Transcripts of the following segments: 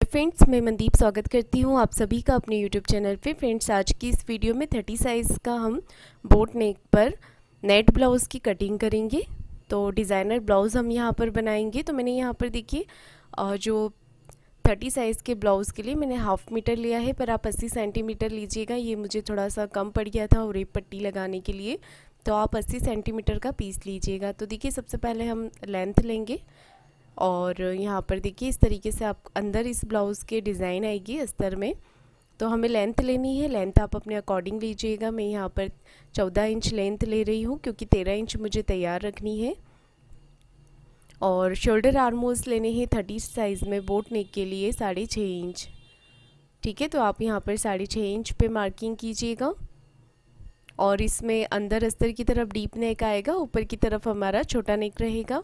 Friends, मैं मनदीप स्वागत करती हूँ आप सभी का अपने यूट्यूब चैनल पे। फ्रेंड्स, आज की इस वीडियो में 30 साइज़ का हम बोट नेक पर नेट ब्लाउज़ की कटिंग करेंगे। तो डिज़ाइनर ब्लाउज़ हम यहाँ पर बनाएंगे। तो मैंने यहाँ पर देखिए जो 30 साइज़ के ब्लाउज़ के लिए मैंने हाफ मीटर लिया है, पर आप 80 सेंटीमीटर लीजिएगा। ये मुझे थोड़ा सा कम पड़ गया था और रेप पट्टी लगाने के लिए, तो आप 80 सेंटीमीटर का पीस लीजिएगा। तो देखिए, सबसे पहले हम लेंथ लेंगे और यहाँ पर देखिए इस तरीके से आप अंदर इस ब्लाउज़ के डिज़ाइन आएगी अस्तर में। तो हमें लेंथ लेनी है, लेंथ आप अपने अकॉर्डिंग लीजिएगा। मैं यहाँ पर 14 इंच लेंथ ले रही हूँ क्योंकि 13 इंच मुझे तैयार रखनी है। और शोल्डर आर्मोल्स लेने हैं 30 साइज़ में बोट नेक के लिए 6.5 इंच। ठीक है, तो आप यहाँ पर 6.5 इंच पे मार्किंग कीजिएगा। और इसमें अंदर अस्तर की तरफ डीप नेक आएगा, ऊपर की तरफ हमारा छोटा नेक रहेगा।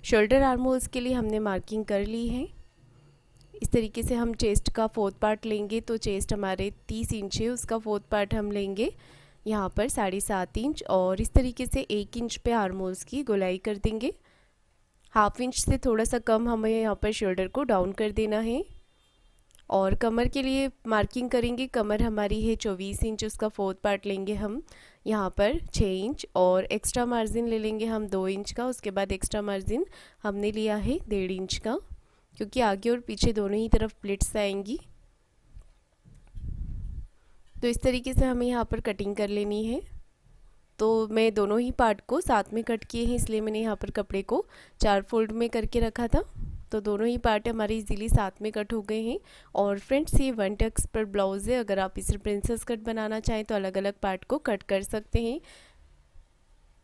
शोल्डर आर्महोल्स के लिए हमने मार्किंग कर ली है। इस तरीके से हम चेस्ट का 4th पार्ट लेंगे। तो चेस्ट हमारे 30 इंच है, उसका 4th पार्ट हम लेंगे यहाँ पर 7.5 इंच। और इस तरीके से 1 इंच पे आर्महोल्स की गोलाई कर देंगे। हाफ इंच से थोड़ा सा कम हमें यहाँ पर शोल्डर को डाउन कर देना है। और कमर के लिए मार्किंग करेंगे। कमर हमारी है 24 इंच, उसका 4th पार्ट लेंगे हम यहाँ पर 6 इंच। और एक्स्ट्रा मार्जिन ले लेंगे हम 2 इंच का। उसके बाद एक्स्ट्रा मार्जिन हमने लिया है 1.5 इंच का, क्योंकि आगे और पीछे दोनों ही तरफ प्लिट्स आएंगी। तो इस तरीके से हमें यहाँ पर कटिंग कर लेनी है। तो मैं दोनों ही पार्ट को साथ में कट किए हैं, इसलिए मैंने यहाँ पर कपड़े को 4 फोल्ड में करके रखा था। तो दोनों ही पार्ट हमारे इजीली साथ में कट हो गए हैं। और फ्रेंड्स, ये 1 टक्स पर ब्लाउज़ है। अगर आप इसे प्रिंसेस कट बनाना चाहें तो अलग अलग पार्ट को कट कर सकते हैं।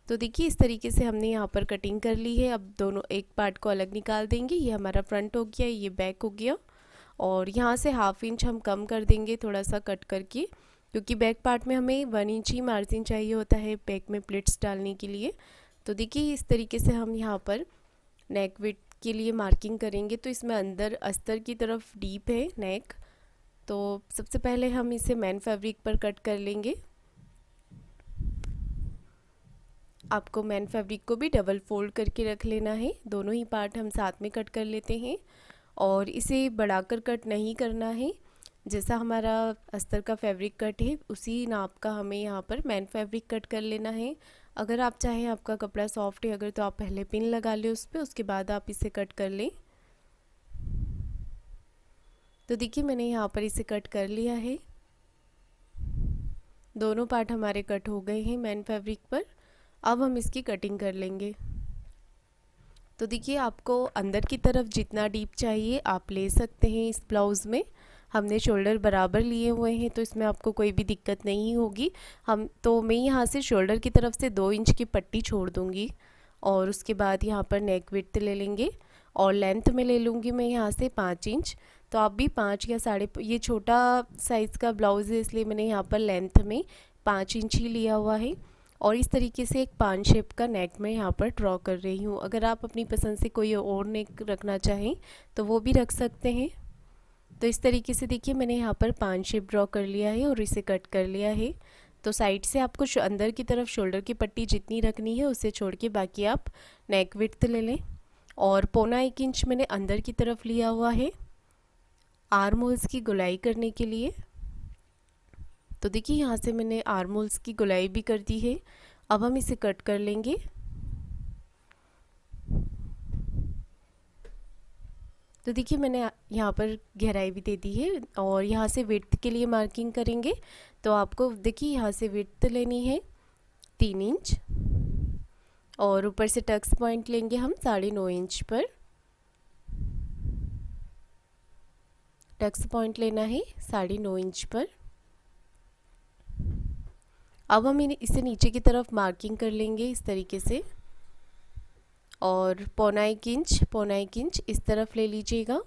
तो देखिए, इस तरीके से हमने यहाँ पर कटिंग कर ली है। अब दोनों एक पार्ट को अलग निकाल देंगे। ये हमारा फ्रंट हो गया, ये बैक हो गया। और यहाँ से हाफ इंच हम कम कर देंगे थोड़ा सा कट करके, क्योंकि बैक पार्ट में हमें 1 इंच ही मार्जिन चाहिए होता है बैक में प्लिट्स डालने के लिए। तो देखिए, इस तरीके से हम यहाँ पर नेक विड्थ के लिए मार्किंग करेंगे। तो इसमें अंदर अस्तर की तरफ डीप है नेक। तो सबसे पहले हम इसे मैन फैब्रिक पर कट कर लेंगे। आपको मैन फैब्रिक को भी डबल फोल्ड करके रख लेना है। दोनों ही पार्ट हम साथ में कट कर लेते हैं। और इसे बढ़ाकर कट नहीं करना है। जैसा हमारा अस्तर का फैब्रिक कट है उसी नाप का हमें यहाँ पर मैन फैब्रिक कट कर लेना है। अगर आप चाहें, आपका कपड़ा सॉफ्ट है अगर, तो आप पहले पिन लगा लें उस पर, उसके बाद आप इसे कट कर लें। तो देखिए, मैंने यहाँ पर इसे कट कर लिया है। दोनों पार्ट हमारे कट हो गए हैं मैन फैब्रिक पर। अब हम इसकी कटिंग कर लेंगे। तो देखिए, आपको अंदर की तरफ जितना डीप चाहिए आप ले सकते हैं। इस ब्लाउज़ में हमने शोल्डर बराबर लिए हुए हैं, तो इसमें आपको कोई भी दिक्कत नहीं होगी। मैं यहाँ से शोल्डर की तरफ से 2 इंच की पट्टी छोड़ दूँगी। और उसके बाद यहाँ पर नेक विड्थ ले लेंगे और लेंथ में ले लूँगी मैं यहाँ से 5 इंच। तो आप भी 5 या ये छोटा साइज़ का ब्लाउज़ है, इसलिए मैंने यहाँ पर लेंथ में 5 इंच ही लिया हुआ है। और इस तरीके से एक 5 शेप का नेक मैं यहाँ पर ड्रॉ कर रही हूँ। अगर आप अपनी पसंद से कोई और नेक रखना चाहें तो वो भी रख सकते हैं। तो इस तरीके से देखिए, मैंने यहाँ पर 5 शेप ड्रॉ कर लिया है और इसे कट कर लिया है। तो साइड से आपको अंदर की तरफ शोल्डर की पट्टी जितनी रखनी है उसे छोड़ के बाकी आप नेक विड्थ ले लें। और 1.25 इंच मैंने अंदर की तरफ लिया हुआ है आर्म होल्स की गोलाई करने के लिए। तो देखिए, यहाँ से मैंने आर्म होल्स की गोलाई भी कर दी है। अब हम इसे कट कर लेंगे। तो देखिए, मैंने यहाँ पर गहराई भी दे दी है। और यहाँ से विड्थ के लिए मार्किंग करेंगे। तो आपको देखिए, यहाँ से विड्थ लेनी है 3 इंच। और ऊपर से टक्स पॉइंट लेंगे हम 9.5 इंच पर। टक्स पॉइंट लेना है 9.5 इंच पर। अब हम इसे नीचे की तरफ मार्किंग कर लेंगे इस तरीके से। और 1.25 इंच इस तरफ ले लीजिएगा।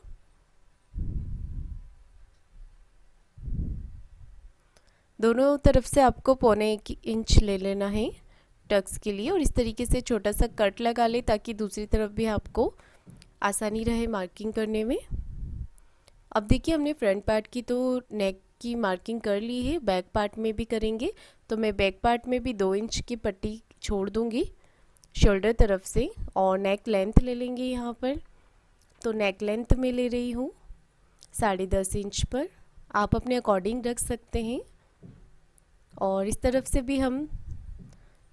दोनों तरफ से आपको 1.25 इंच ले लेना है टक्स के लिए। और इस तरीके से छोटा सा कट लगा ले ताकि दूसरी तरफ भी आपको आसानी रहे मार्किंग करने में। अब देखिए, हमने फ्रंट पार्ट की तो नेक की मार्किंग कर ली है, बैक पार्ट में भी करेंगे। तो मैं बैक पार्ट में भी 2 इंच की पट्टी छोड़ दूंगी शोल्डर तरफ से। और नेक लेंथ ले लेंगे यहाँ पर तो नेक लेंथ में ले रही हूँ 10.5 इंच पर, आप अपने अकॉर्डिंग रख सकते हैं। और इस तरफ से भी हम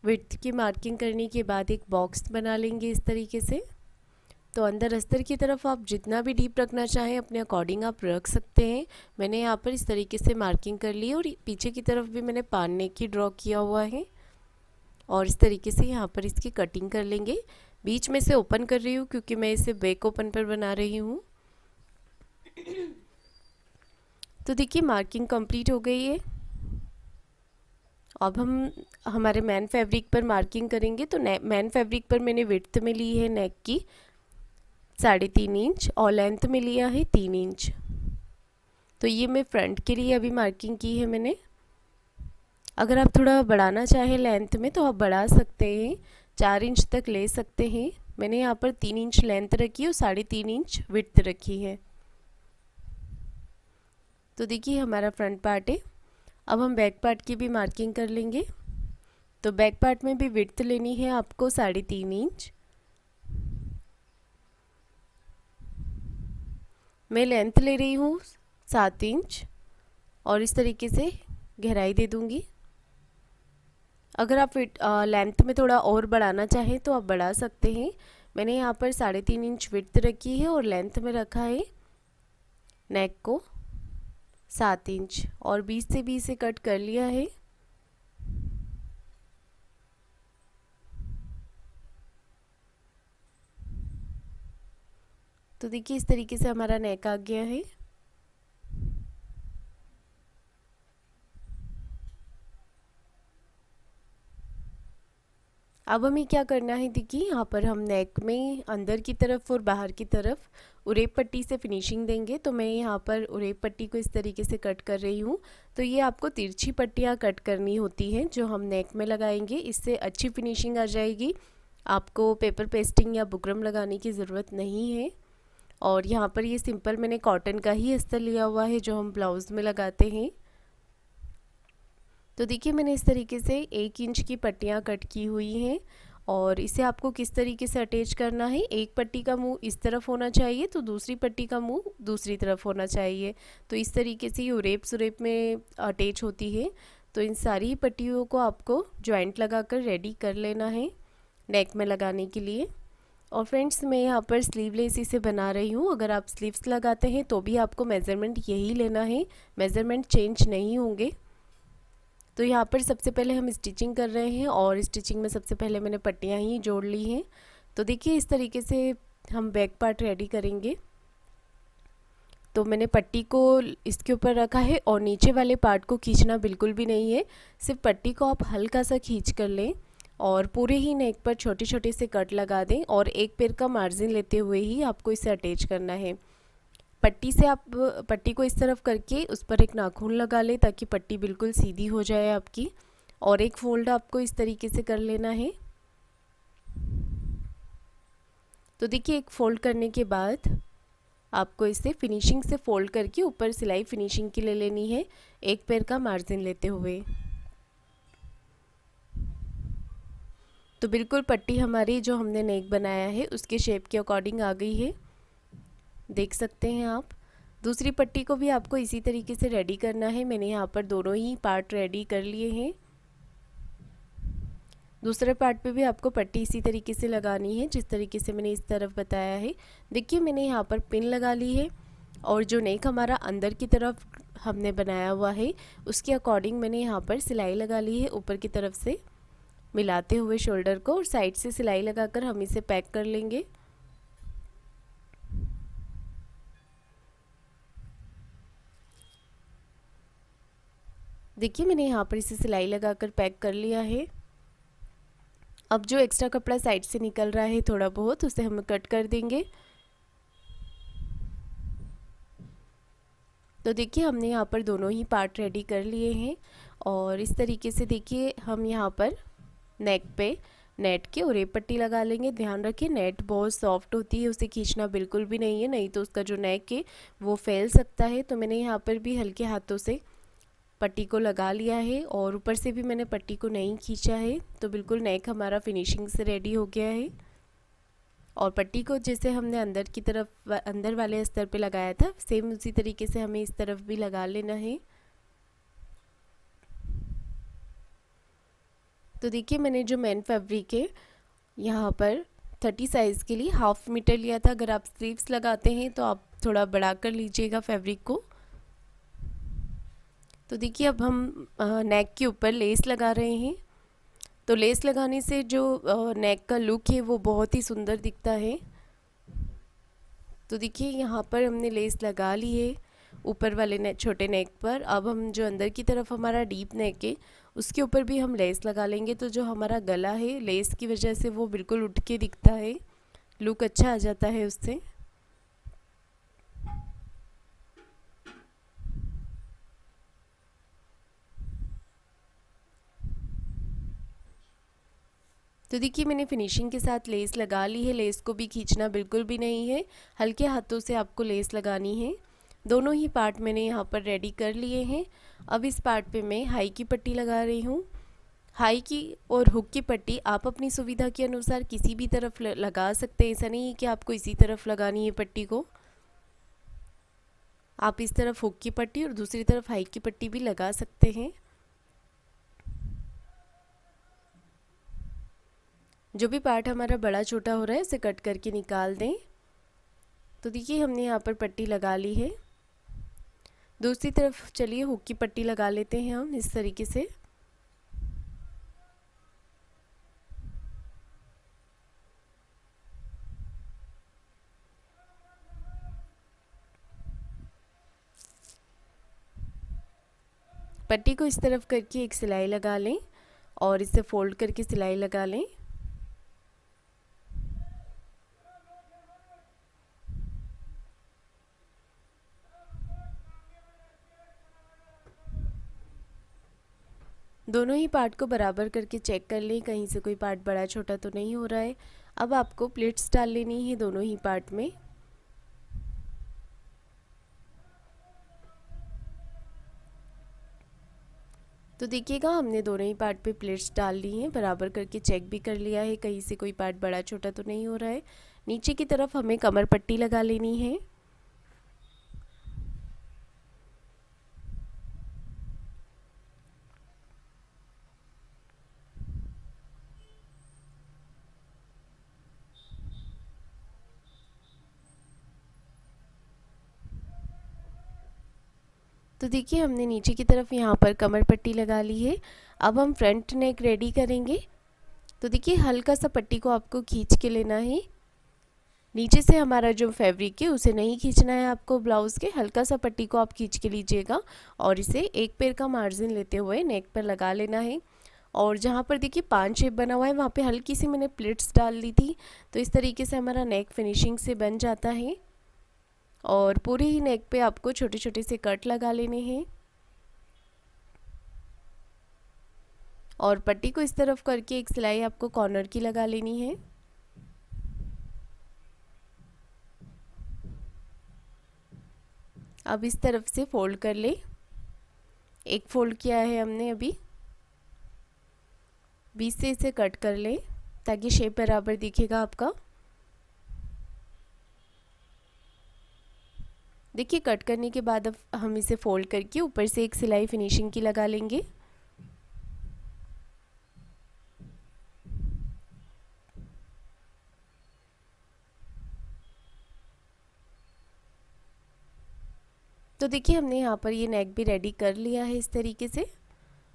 विड्थ की मार्किंग करने के बाद एक बॉक्स बना लेंगे इस तरीके से। तो अंदर अस्तर की तरफ आप जितना भी डीप रखना चाहें अपने अकॉर्डिंग आप रख सकते हैं। मैंने यहाँ पर इस तरीके से मार्किंग कर ली और पीछे की तरफ भी मैंने पान नेक की ड्रॉ किया हुआ है और इस तरीके से यहाँ पर इसकी कटिंग कर लेंगे। बीच में से ओपन कर रही हूँ क्योंकि मैं इसे बैक ओपन पर बना रही हूँ। तो देखिए मार्किंग कंप्लीट हो गई है। अब हम हमारे मैन फैब्रिक पर मार्किंग करेंगे। तो मैन फैब्रिक पर मैंने विड्थ में ली है नेक की 3.5 इंच और लेंथ में लिया है 3 इंच। तो ये मैं फ्रंट के लिए अभी मार्किंग की है मैंने। अगर आप थोड़ा बढ़ाना चाहें लेंथ में तो आप बढ़ा सकते हैं, 4 इंच तक ले सकते हैं। मैंने यहाँ पर 3 इंच लेंथ रखी और 3.5 इंच विड्थ रखी है। तो देखिए हमारा फ्रंट पार्ट है। अब हम बैक पार्ट की भी मार्किंग कर लेंगे। तो बैक पार्ट में भी विड्थ लेनी है आपको 3.5 इंच। मैं लेंथ ले रही हूँ 7 इंच और इस तरीके से गहराई दे दूँगी। अगर आप लेंथ में थोड़ा और बढ़ाना चाहें तो आप बढ़ा सकते हैं। मैंने यहाँ पर 3.5 इंच विड्थ रखी है और लेंथ में रखा है नेक को 7 इंच और बीच से भी इसे कट कर लिया है। तो देखिए इस तरीके से हमारा नेक आ गया है। अब हमें क्या करना है, देखिए यहाँ पर हम नेक में अंदर की तरफ और बाहर की तरफ उरेप पट्टी से फिनिशिंग देंगे। तो मैं यहाँ पर उरेप पट्टी को इस तरीके से कट कर रही हूँ। तो ये आपको तिरछी पट्टियाँ कट करनी होती हैं जो हम नेक में लगाएंगे, इससे अच्छी फिनिशिंग आ जाएगी। आपको पेपर पेस्टिंग या बुकरम लगाने की ज़रूरत नहीं है। और यहाँ पर ये सिंपल मैंने कॉटन का ही अस्तर लिया हुआ है जो हम ब्लाउज़ में लगाते हैं। तो देखिए मैंने इस तरीके से 1 इंच की पट्टियाँ कट की हुई हैं और इसे आपको किस तरीके से अटैच करना है, एक पट्टी का मुंह इस तरफ होना चाहिए तो दूसरी पट्टी का मुंह दूसरी तरफ होना चाहिए। तो इस तरीके से ये उरेप में अटैच होती है। तो इन सारी पट्टियों को आपको जॉइंट लगाकर रेडी कर लेना है नेक में लगाने के लिए। और फ्रेंड्स मैं यहाँ पर स्लीवलेस इसे बना रही हूँ। अगर आप स्लीव्स लगाते हैं तो भी आपको मेज़रमेंट यही लेना है, मेज़रमेंट चेंज नहीं होंगे। तो यहाँ पर सबसे पहले हम स्टिचिंग कर रहे हैं और स्टिचिंग में सबसे पहले मैंने पट्टियाँ ही जोड़ ली हैं। तो देखिए इस तरीके से हम बैक पार्ट रेडी करेंगे। तो मैंने पट्टी को इसके ऊपर रखा है और नीचे वाले पार्ट को खींचना बिल्कुल भी नहीं है, सिर्फ पट्टी को आप हल्का सा खींच कर लें और पूरे ही नेक पर छोटे छोटे से कट लगा दें और एक पैर का मार्जिन लेते हुए ही आपको इसे अटैच करना है। पट्टी से आप पट्टी को इस तरफ करके उस पर एक नाखून लगा लें ताकि पट्टी बिल्कुल सीधी हो जाए आपकी। और एक फोल्ड आपको इस तरीके से कर लेना है। तो देखिए एक फोल्ड करने के बाद आपको इसे फिनिशिंग से फोल्ड करके ऊपर सिलाई फिनिशिंग के लिए लेनी है, एक पैर का मार्जिन लेते हुए। तो बिल्कुल पट्टी हमारी जो हमने नेक बनाया है उसके शेप के अकॉर्डिंग आ गई है, देख सकते हैं आप। दूसरी पट्टी को भी आपको इसी तरीके से रेडी करना है। मैंने यहाँ पर दोनों ही पार्ट रेडी कर लिए हैं। दूसरे पार्ट पे भी आपको पट्टी इसी तरीके से लगानी है जिस तरीके से मैंने इस तरफ बताया है। देखिए मैंने यहाँ पर पिन लगा ली है और जो नेक हमारा अंदर की तरफ हमने बनाया हुआ है उसके अकॉर्डिंग मैंने यहाँ पर सिलाई लगा ली है ऊपर की तरफ से मिलाते हुए शोल्डर को, और साइड से सिलाई लगाकर हम इसे पैक कर लेंगे। देखिए मैंने यहाँ पर इसे सिलाई लगाकर पैक कर लिया है। अब जो एक्स्ट्रा कपड़ा साइड से निकल रहा है थोड़ा बहुत, उसे हम कट कर देंगे। तो देखिए हमने यहाँ पर दोनों ही पार्ट रेडी कर लिए हैं और इस तरीके से देखिए हम यहाँ पर नेक पे नेट के उरेप पट्टी लगा लेंगे। ध्यान रखिए नेट बहुत सॉफ्ट होती है, उसे खींचना बिल्कुल भी नहीं है, नहीं तो उसका जो नेक है वो फैल सकता है। तो मैंने यहाँ पर भी हल्के हाथों से पट्टी को लगा लिया है और ऊपर से भी मैंने पट्टी को नहीं खींचा है। तो बिल्कुल नेक हमारा फिनिशिंग से रेडी हो गया है। और पट्टी को जैसे हमने अंदर की तरफ अंदर वाले अस्तर पे लगाया था सेम उसी तरीके से हमें इस तरफ भी लगा लेना है। तो देखिए मैंने जो मेन फैब्रिक है यहाँ पर 30 साइज़ के लिए 1/2 मीटर लिया था। अगर आप स्लीव्स लगाते हैं तो आप थोड़ा बढ़ा कर लीजिएगा फैब्रिक को। तो देखिए अब हम नेक के ऊपर लेस लगा रहे हैं। तो लेस लगाने से जो नेक का लुक है वो बहुत ही सुंदर दिखता है। तो देखिए यहाँ पर हमने लेस लगा ली है ऊपर वाले छोटे नेक पर। अब हम जो अंदर की तरफ हमारा डीप नेक है उसके ऊपर भी हम लेस लगा लेंगे। तो जो हमारा गला है लेस की वजह से वो बिल्कुल उठ के दिखता है, लुक अच्छा आ जाता है उससे। तो देखिए मैंने फिनिशिंग के साथ लेस लगा ली है। लेस को भी खींचना बिल्कुल भी नहीं है, हल्के हाथों से आपको लेस लगानी है। दोनों ही पार्ट मैंने यहाँ पर रेडी कर लिए हैं। अब इस पार्ट पे मैं हाई की पट्टी लगा रही हूँ। हाई की और हुक की पट्टी आप अपनी सुविधा के अनुसार किसी भी तरफ लगा सकते हैं। ऐसा नहीं है कि आपको इसी तरफ लगानी है पट्टी को। आप इस तरफ हुक की पट्टी और दूसरी तरफ हाई की पट्टी भी लगा सकते हैं। जो भी पार्ट हमारा बड़ा छोटा हो रहा है उसे कट करके निकाल दें। तो देखिए हमने यहाँ पर पट्टी लगा ली है। दूसरी तरफ चलिए हुक की पट्टी लगा लेते हैं हम इस तरीके से। पट्टी को इस तरफ करके एक सिलाई लगा लें और इसे फोल्ड करके सिलाई लगा लें। दोनों ही पार्ट को बराबर करके चेक कर लें, कहीं से कोई पार्ट बड़ा छोटा तो नहीं हो रहा है। अब आपको प्लेट्स डाल लेनी है दोनों ही पार्ट में। तो देखिएगा हमने दोनों ही पार्ट पे प्लेट्स डाल ली हैं, बराबर करके चेक भी कर लिया है, कहीं से कोई पार्ट बड़ा छोटा तो नहीं हो रहा है। नीचे की तरफ हमें कमर पट्टी लगा लेनी है। तो देखिए हमने नीचे की तरफ यहाँ पर कमर पट्टी लगा ली है। अब हम फ्रंट नेक रेडी करेंगे। तो देखिए हल्का सा पट्टी को आपको खींच के लेना है। नीचे से हमारा जो फैब्रिक है उसे नहीं खींचना है आपको ब्लाउज़ के, हल्का सा पट्टी को आप खींच के लीजिएगा और इसे एक पैर का मार्जिन लेते हुए नेक पर लगा लेना है। और जहाँ पर देखिए 5 शेप बना हुआ है वहाँ पे हल्की सी मैंने प्लिट्स डाल दी थी। तो इस तरीके से हमारा नेक फिनिशिंग से बन जाता है। और पूरे ही नेक पे आपको छोटे छोटे से कट लगा लेने हैं और पट्टी को इस तरफ करके एक सिलाई आपको कॉर्नर की लगा लेनी है। अब इस तरफ से फोल्ड कर ले। एक फोल्ड किया है हमने अभी, बीच से इसे कट कर ले ताकि शेप बराबर दिखेगा आपका। देखिए कट करने के बाद अब हम इसे फोल्ड करके ऊपर से एक सिलाई फिनिशिंग की लगा लेंगे। तो देखिए हमने यहाँ पर ये नेक भी रेडी कर लिया है इस तरीके से।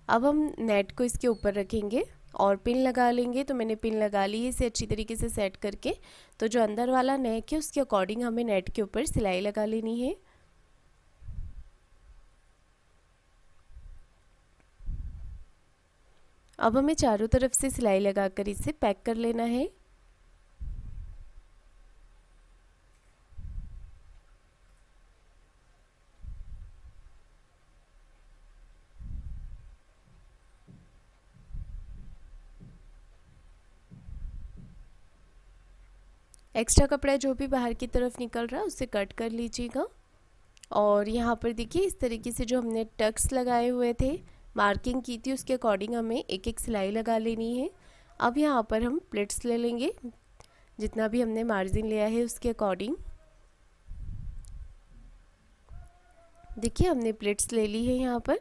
अब हम नेट को इसके ऊपर रखेंगे और पिन लगा लेंगे। तो मैंने पिन लगा ली है इसे अच्छी तरीके से सेट करके। तो जो अंदर वाला नेक है उसके अकॉर्डिंग हमें नेट के ऊपर सिलाई लगा लेनी है। अब हमें चारों तरफ से सिलाई लगाकर इसे पैक कर लेना है। एक्स्ट्रा कपड़ा जो भी बाहर की तरफ निकल रहा है उससे कट कर लीजिएगा। और यहाँ पर देखिए इस तरीके से जो हमने टक्स लगाए हुए थे, मार्किंग की थी, उसके अकॉर्डिंग हमें एक एक सिलाई लगा लेनी है। अब यहाँ पर हम प्लेट्स ले लेंगे जितना भी हमने मार्जिन लिया है उसके अकॉर्डिंग। देखिए हमने प्लेट्स ले ली है यहाँ पर।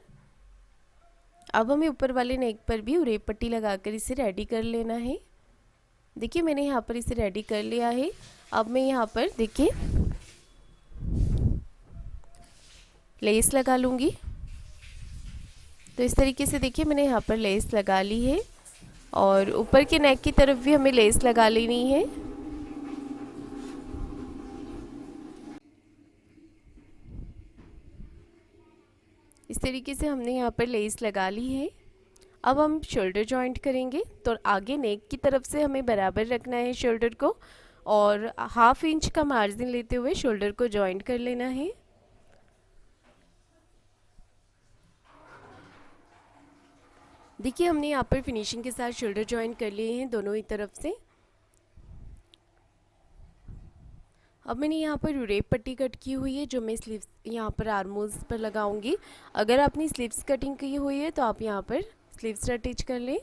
अब हमें ऊपर वाले नेक पर भी उरेप पट्टी लगाकर इसे रेडी कर लेना है। देखिए मैंने यहाँ पर इसे रेडी कर लिया है। अब मैं यहाँ पर देखिए लेस लगा लूँगी। तो इस तरीके से देखिए मैंने यहाँ पर लेस लगा ली है और ऊपर के नेक की तरफ भी हमें लेस लगा लेनी है। इस तरीके से हमने यहाँ पर लेस लगा ली है। अब हम शोल्डर जॉइंट करेंगे। तो आगे नेक की तरफ से हमें बराबर रखना है शोल्डर को और 1/2 इंच का मार्जिन लेते हुए शोल्डर को जॉइंट कर लेना है। देखिए हमने यहाँ पर फिनिशिंग के साथ शोल्डर जॉइंट कर लिए हैं दोनों ही तरफ से। अब मैंने यहाँ पर उरेप पट्टी कट की हुई है जो मैं स्लीव्स यहाँ पर आर्मोल्स पर लगाऊंगी। अगर आपने स्लीव्स कटिंग की हुई है तो आप यहाँ पर स्लीव्स अटैच कर लें।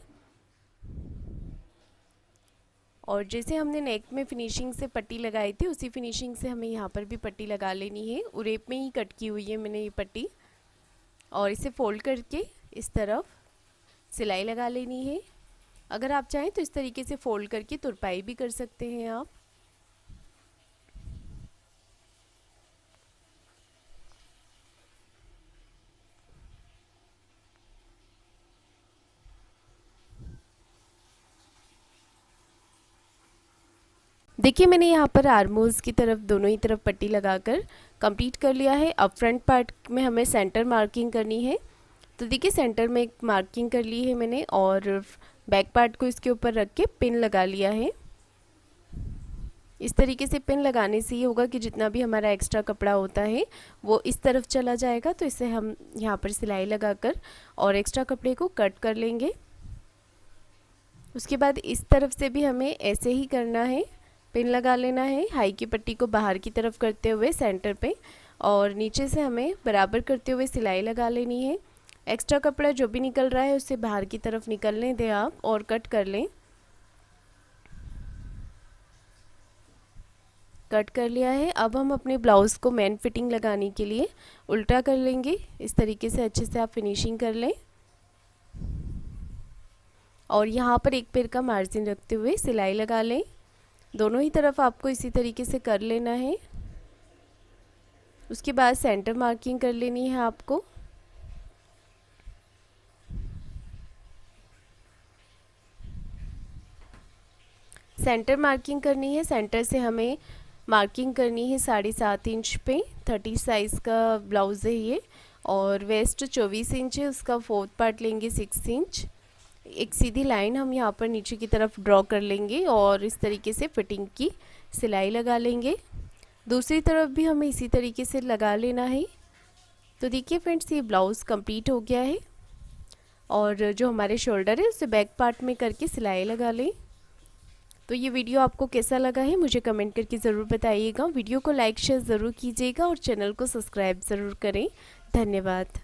और जैसे हमने नेक में फिनिशिंग से पट्टी लगाई थी उसी फिनिशिंग से हमें यहाँ पर भी पट्टी लगा लेनी है। उरेप में ही कट की हुई है मैंने ये पट्टी। और इसे फोल्ड करके इस तरफ सिलाई लगा लेनी है। अगर आप चाहें तो इस तरीके से फोल्ड करके तुरपाई भी कर सकते हैं आप। देखिए मैंने यहाँ पर आर्मोल्स की तरफ दोनों ही तरफ पट्टी लगाकर कंप्लीट कर लिया है। अब फ्रंट पार्ट में हमें सेंटर मार्किंग करनी है। तो देखिए सेंटर में एक मार्किंग कर ली है मैंने और बैक पार्ट को इसके ऊपर रख के पिन लगा लिया है। इस तरीके से पिन लगाने से ये होगा कि जितना भी हमारा एक्स्ट्रा कपड़ा होता है वो इस तरफ चला जाएगा। तो इसे हम यहाँ पर सिलाई लगाकर और एक्स्ट्रा कपड़े को कट कर लेंगे। उसके बाद इस तरफ से भी हमें ऐसे ही करना है, पिन लगा लेना है हाई की पट्टी को बाहर की तरफ करते हुए सेंटर पे और नीचे से हमें बराबर करते हुए सिलाई लगा लेनी है। एक्स्ट्रा कपड़ा जो भी निकल रहा है उससे बाहर की तरफ निकलने दें आप और कट कर लें। कट कर लिया है। अब हम अपने ब्लाउज़ को मेन फिटिंग लगाने के लिए उल्टा कर लेंगे। इस तरीके से अच्छे से आप फिनिशिंग कर लें और यहाँ पर एक पैर का मार्जिन रखते हुए सिलाई लगा लें। दोनों ही तरफ आपको इसी तरीके से कर लेना है। उसके बाद सेंटर मार्किंग कर लेनी है आपको। सेंटर मार्किंग करनी है। सेंटर से हमें मार्किंग करनी है 7.5 इंच पे। 30 साइज़ का ब्लाउज़ है ये और वेस्ट 24 इंच है। उसका 4th पार्ट लेंगे 6 इंच। एक सीधी लाइन हम यहाँ पर नीचे की तरफ ड्रॉ कर लेंगे और इस तरीके से फिटिंग की सिलाई लगा लेंगे। दूसरी तरफ भी हमें इसी तरीके से लगा लेना है। तो देखिए फ्रेंड्स ये ब्लाउज़ कंप्लीट हो गया है और जो हमारे शोल्डर है उसे बैक पार्ट में करके सिलाई लगा लें। तो ये वीडियो आपको कैसा लगा है मुझे कमेंट करके ज़रूर बताइएगा। वीडियो को लाइक शेयर ज़रूर कीजिएगा और चैनल को सब्सक्राइब ज़रूर करें। धन्यवाद।